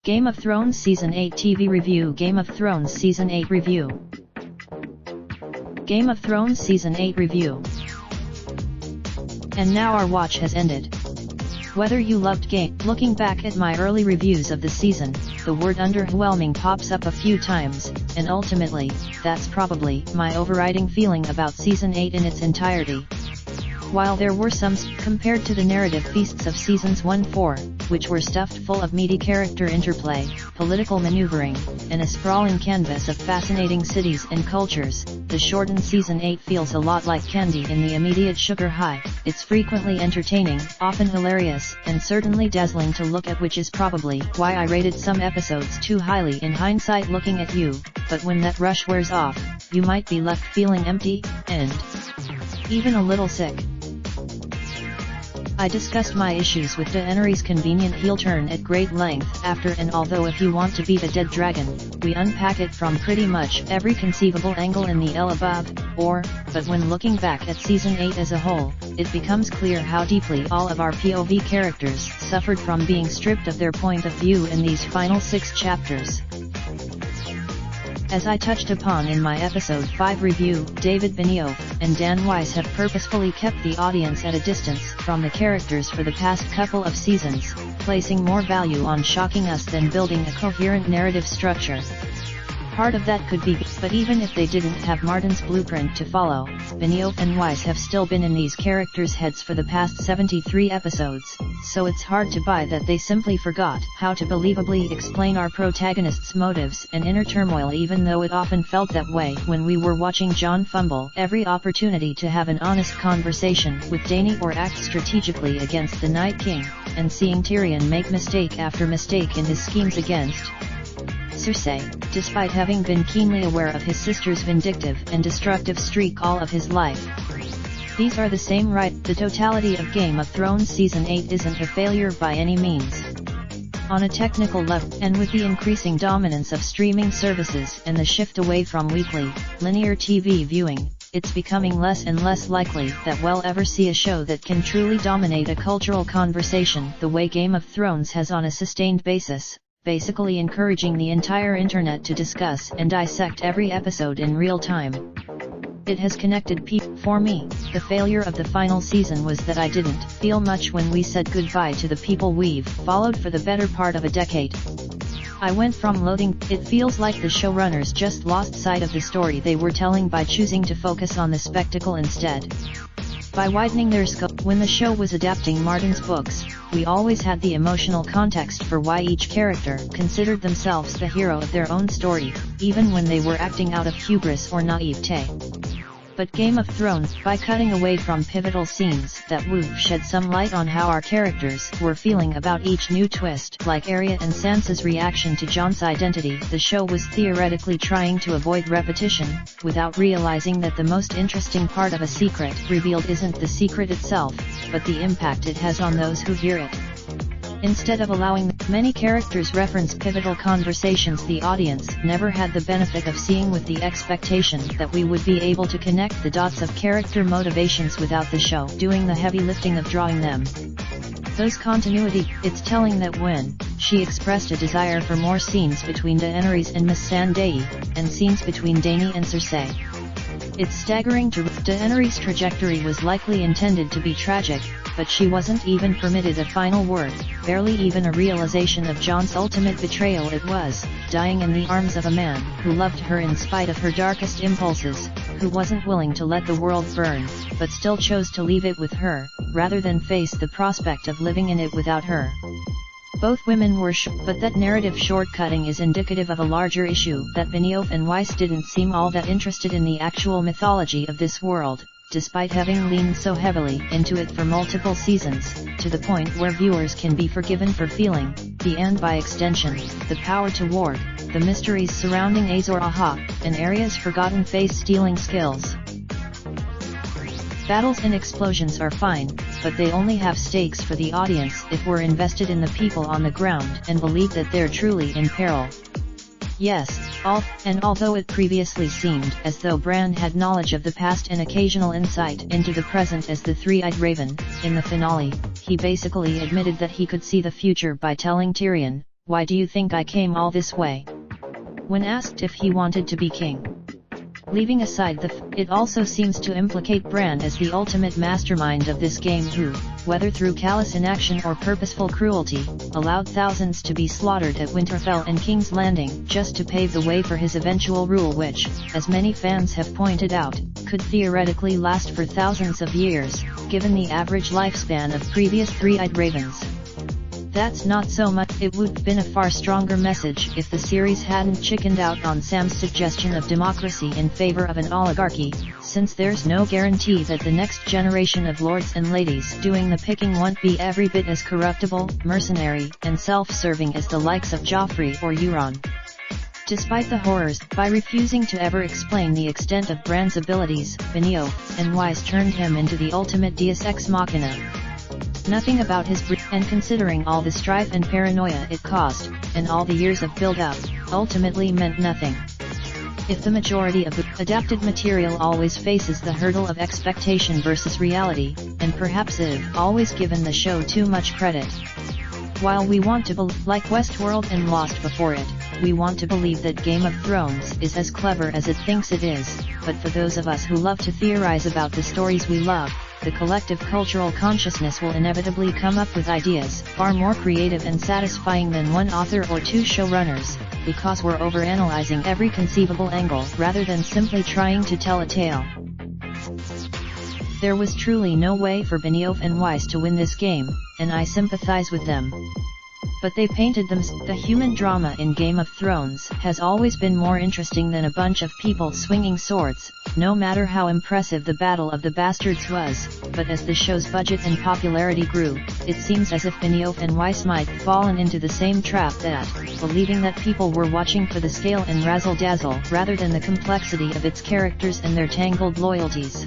Game of Thrones Season 8 TV Review. Game of Thrones Season 8 Review. Game of Thrones Season 8 Review. And now our watch has ended. Whether you loved Game, looking back at my early reviews of the season, the word underwhelming pops up a few times, and ultimately, that's probably my overriding feeling about Season 8 in its entirety. While there were some, compared to the narrative feasts of Seasons 1-4, which were stuffed full of meaty character interplay, political maneuvering, and a sprawling canvas of fascinating cities and cultures, the shortened Season 8 feels a lot like candy in the immediate sugar high. It's frequently entertaining, often hilarious, and certainly dazzling to look at, which is probably why I rated some episodes too highly in hindsight looking at you, but when that rush wears off, you might be left feeling empty, and even a little sick. I discussed my issues with Daenerys' convenient heel turn at great length after, and although if you want to beat a dead dragon, we unpack it from pretty much every conceivable angle in the L above, but when looking back at Season 8 as a whole, it becomes clear how deeply all of our POV characters suffered from being stripped of their point of view in these final 6 chapters. As I touched upon in my Episode 5 review, David Benioff and Dan Weiss have purposefully kept the audience at a distance from the characters for the past couple of seasons, placing more value on shocking us than building a coherent narrative structure. Part of that could be, but even if they didn't have Martin's blueprint to follow, Benioff and Weiss have still been in these characters' heads for the past 73 episodes, so it's hard to buy that they simply forgot how to believably explain our protagonists' motives and inner turmoil, even though it often felt that way when we were watching Jon fumble every opportunity to have an honest conversation with Dany or act strategically against the Night King, and seeing Tyrion make mistake after mistake in his schemes against Cersei, despite having been keenly aware of his sister's vindictive and destructive streak all of his life. These are the same right. The totality of Game of Thrones Season 8 isn't a failure by any means. On a technical level, and with the increasing dominance of streaming services and the shift away from weekly, linear TV viewing, it's becoming less and less likely that we'll ever see a show that can truly dominate a cultural conversation the way Game of Thrones has on a sustained basis, basically encouraging the entire internet to discuss and dissect every episode in real time. It has connected people. For me, the failure of the final season was that I didn't feel much when we said goodbye to the people we've followed for the better part of a decade. I went from loathing. It feels like the showrunners just lost sight of the story they were telling by choosing to focus on the spectacle instead. By widening their scope, when the show was adapting Martin's books, we always had the emotional context for why each character considered themselves the hero of their own story, even when they were acting out of hubris or naivete. But Game of Thrones, by cutting away from pivotal scenes that would shed some light on how our characters were feeling about each new twist, like Arya and Sansa's reaction to Jon's identity, the show was theoretically trying to avoid repetition, without realizing that the most interesting part of a secret revealed isn't the secret itself, but the impact it has on those who hear it. Instead of allowing many characters reference pivotal conversations the audience never had the benefit of seeing, with the expectation that we would be able to connect the dots of character motivations without the show doing the heavy lifting of drawing them. Those continuity. It's telling that when she expressed a desire for more scenes between Daenerys and Missandei, and scenes between Dany and Cersei. It's staggering to Daenerys' trajectory was likely intended to be tragic, but she wasn't even permitted a final word, barely even a realization of Jon's ultimate betrayal. It was dying in the arms of a man who loved her in spite of her darkest impulses, who wasn't willing to let the world burn, but still chose to leave it with her, rather than face the prospect of living in it without her. Both women were but that narrative shortcutting is indicative of a larger issue, that Benioff and Weiss didn't seem all that interested in the actual mythology of this world, despite having leaned so heavily into it for multiple seasons, to the point where viewers can be forgiven for feeling, and by extension, the power to warg, the mysteries surrounding Azor Ahai, and Arya's forgotten face-stealing skills. Battles and explosions are fine, but they only have stakes for the audience if we're invested in the people on the ground and believe that they're truly in peril. Yes, Although it previously seemed as though Bran had knowledge of the past and occasional insight into the present as the Three-Eyed Raven, in the finale, he basically admitted that he could see the future by telling Tyrion, "Why do you think I came all this way?" when asked if he wanted to be king. Leaving aside it also seems to implicate Bran as the ultimate mastermind of this game who, whether through callous inaction or purposeful cruelty, allowed thousands to be slaughtered at Winterfell and King's Landing just to pave the way for his eventual rule which, as many fans have pointed out, could theoretically last for thousands of years, given the average lifespan of previous Three-Eyed Ravens. That's not so much. It would've been a far stronger message if the series hadn't chickened out on Sam's suggestion of democracy in favor of an oligarchy, since there's no guarantee that the next generation of lords and ladies doing the picking won't be every bit as corruptible, mercenary, and self-serving as the likes of Joffrey or Euron. Despite the horrors, by refusing to ever explain the extent of Bran's abilities, Benioff and Weiss turned him into the ultimate deus ex machina. Nothing about his and considering all the strife and paranoia it caused, and all the years of build-up, ultimately meant nothing. If the majority of the adapted material always faces the hurdle of expectation versus reality, and perhaps have always given the show too much credit. While we want to believe, like Westworld and Lost before it, we want to believe that Game of Thrones is as clever as it thinks it is, but for those of us who love to theorize about the stories we love, the collective cultural consciousness will inevitably come up with ideas far more creative and satisfying than one author or two showrunners, because we're overanalyzing every conceivable angle rather than simply trying to tell a tale. There was truly no way for Benioff and Weiss to win this game, and I sympathize with them. But they painted them. The human drama in Game of Thrones has always been more interesting than a bunch of people swinging swords, no matter how impressive the Battle of the Bastards was, but as the show's budget and popularity grew, it seems as if Benioff and Weiss might have fallen into the same trap that, believing that people were watching for the scale and razzle-dazzle rather than the complexity of its characters and their tangled loyalties.